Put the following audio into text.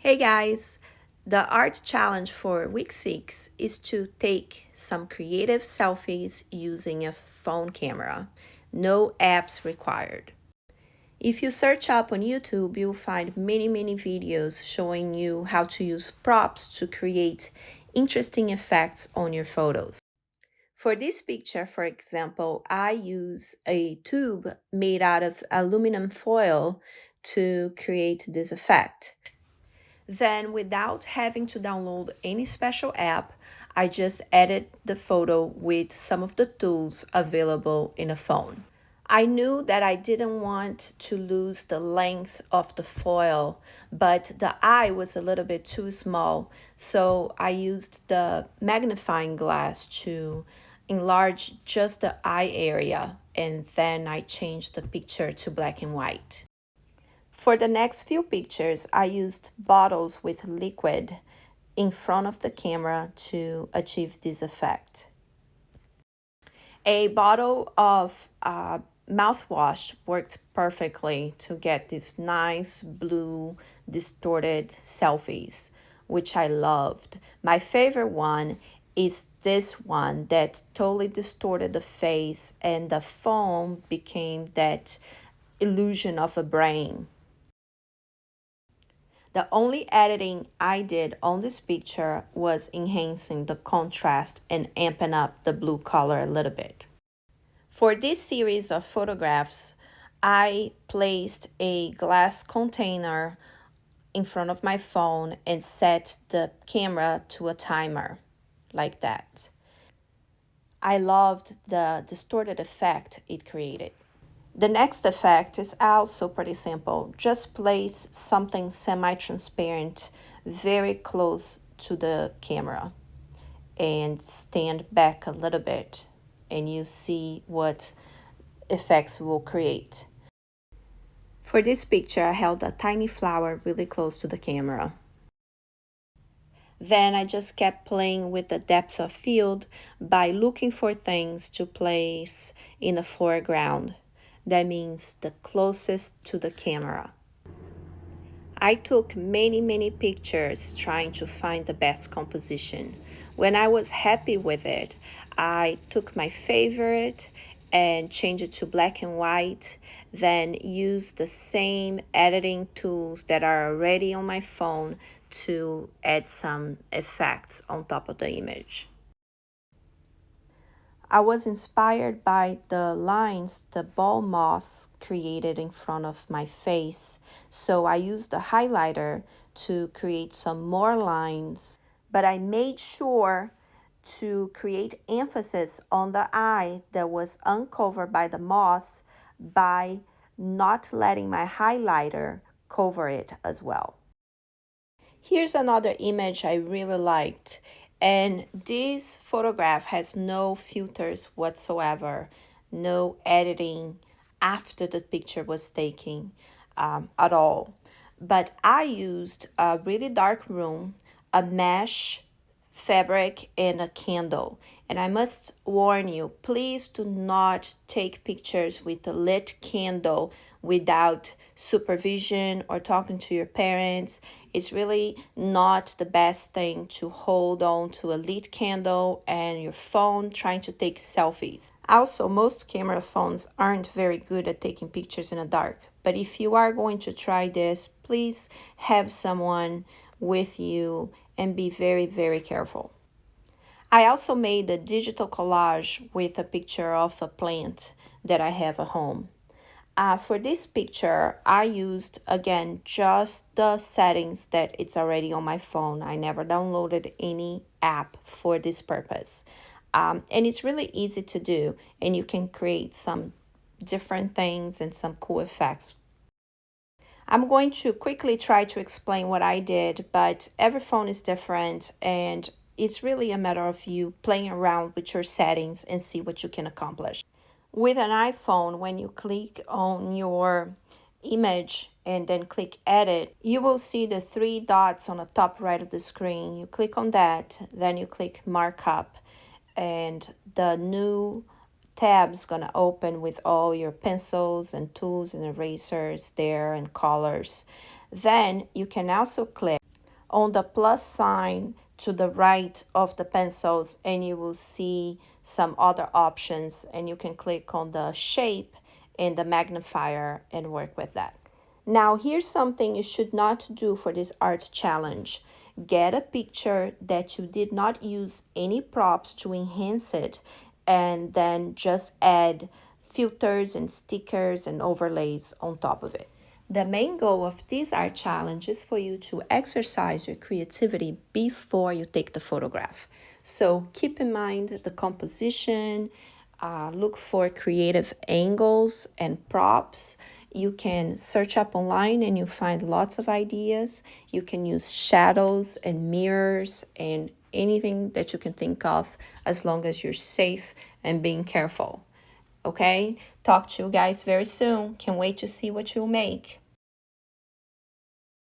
Hey guys! The art challenge for week 6 is to take some creative selfies using a phone camera. No apps required. If you search up on YouTube, you'll find many videos showing you how to use props to create interesting effects on your photos. For this picture, for example, I use a tube made out of aluminum foil to create this effect. Then, without having to download any special app, I just edit the photo with some of the tools available in a phone. I knew that I didn't want to lose the length of the foil, but the eye was a little bit too small, so I used the magnifying glass to enlarge just the eye area, and then I changed the picture to black and white. For the next few pictures, I used bottles with liquid in front of the camera to achieve this effect. A bottle of mouthwash worked perfectly to get these nice blue distorted selfies, which I loved. My favorite one is this one that totally distorted the face and the foam became that illusion of a brain. The only editing I did on this picture was enhancing the contrast and amping up the blue color a little bit. For this series of photographs, I placed a glass container in front of my phone and set the camera to a timer, like that. I loved the distorted effect it created. The next effect is also pretty simple. Just place something semi-transparent very close to the camera and stand back a little bit and you see what effects will create. For this picture, I held a tiny flower really close to the camera. Then I just kept playing with the depth of field by looking for things to place in the foreground. That means the closest to the camera. I took many pictures trying to find the best composition. When I was happy with it, I took my favorite and changed it to black and white, then used the same editing tools that are already on my phone to add some effects on top of the image. I was inspired by the lines the ball moss created in front of my face, so I used a highlighter to create some more lines, but I made sure to create emphasis on the eye that was uncovered by the moss by not letting my highlighter cover it as well. Here's another image I really liked, and this photograph has no filters whatsoever, no editing after the picture was taken at all. But I used a really dark room, a mesh fabric, and a candle. And I must warn you, please do not take pictures with a lit candle without supervision or talking to your parents. It's really not the best thing to hold on to a lit candle and your phone trying to take selfies. Also, most camera phones aren't very good at taking pictures in the dark. But if you are going to try this, please have someone with you and be very careful. I also made a digital collage with a picture of a plant that I have at home. For this picture, I used, again, just the settings that it's already on my phone. I never downloaded any app for this purpose. And it's really easy to do, and you can create some different things and some cool effects. I'm going to quickly try to explain what I did, but every phone is different, and it's really a matter of you playing around with your settings and see what you can accomplish. With an iPhone, when you click on your image and then click edit, you will see the three dots on the top right of the screen. You click on that, then you click markup, and the new tab's gonna open with all your pencils and tools and erasers there and colors. Then you can also click on the plus sign to the right of the pencils, and you will see some other options, and you can click on the shape and the magnifier and work with that. Now, here's something you should not do for this art challenge. Get a picture that you did not use any props to enhance it, and then just add filters and stickers and overlays on top of it. The main goal of this art challenge is for you to exercise your creativity before you take the photograph. So keep in mind the composition, look for creative angles and props. You can search up online and you find lots of ideas. You can use shadows and mirrors and anything that you can think of, as long as you're safe and being careful. Okay? Talk to you guys very soon. Can't wait to see what you'll make.